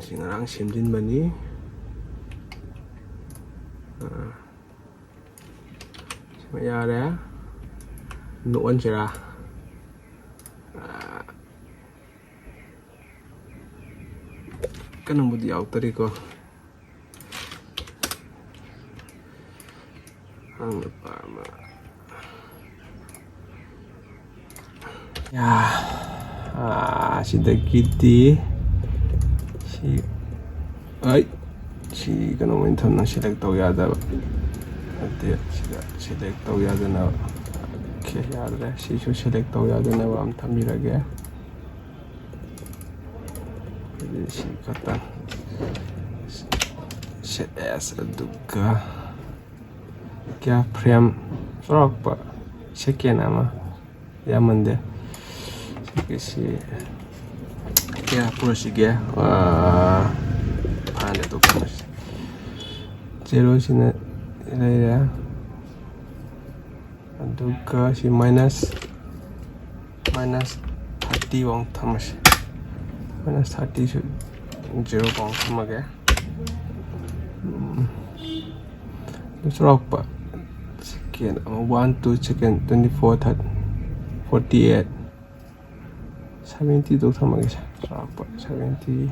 si ngarang semjinbani sima yare noon sira kanambudi yautariko ang pama ya sidagiti si ay si kanong inton nang select tau yada ate sida select tau yada na ke yada si su select tau yada na am thamirage si kata set as aduga kya frame sorok pa second ama yamande si kya pura sige pande to pura zero sina ila aduga si minus 30 wong thamas minus 30 should 0 wong thamage rock pa second 1 2 second 24 48 70 to thamage rock pa 70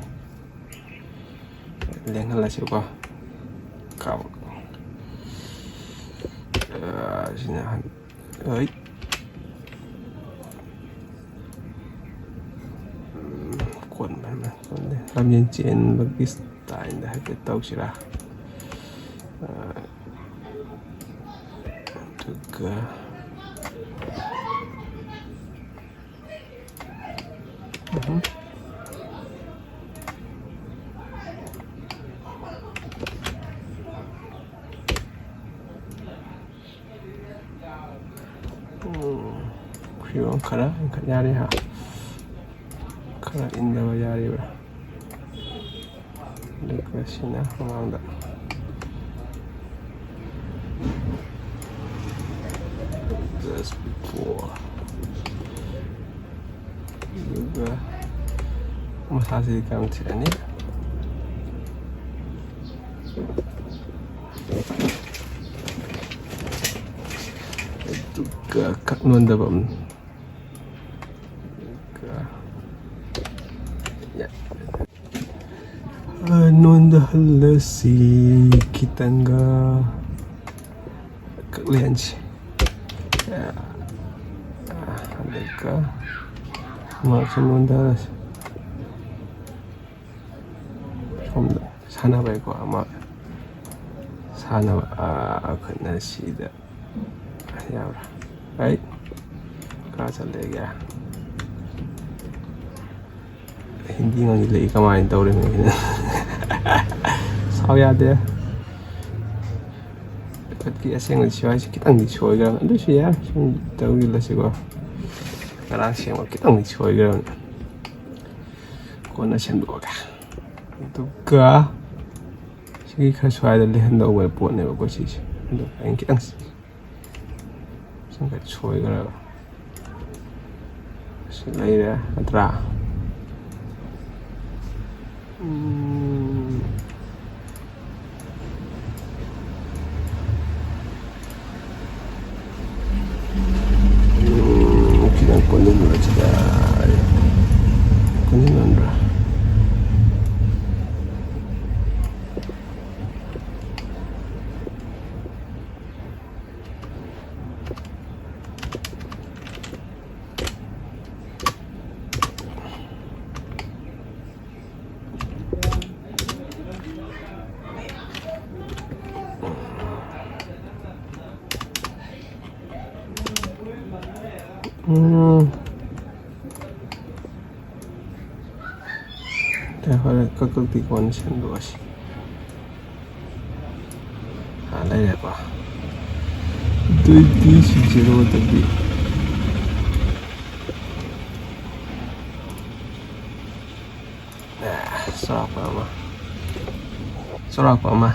lenghala se ko ka sina ai kon ma làm nhân chuyện bất kỳ tại đã cái tàu chỉ là thực 그리고 가라 야리하 가라 인다와 야리라 레크시나 황황다 just before juga masih kamti ani juga kak nunda bam nunda halasi kitanga kalianci adakah maksud nunda sana baik ko ama sana kena sida ya baik kasa lega hindi ngang nila ikamain tau rin ngayon sao ya deh kat kia siang di siya kitang di choy gram ando siya tau gila siguro karang siang kitang di choy gram ko na siya doga itu ka sige ka choy dali handa uwal po na ko siya ando ang kitang siya ka choy gram sila ira atra kailan ko nung sila kunin ra Daripada keketikon sendos ada ya pak itu si jero tadi nah sorok apa mah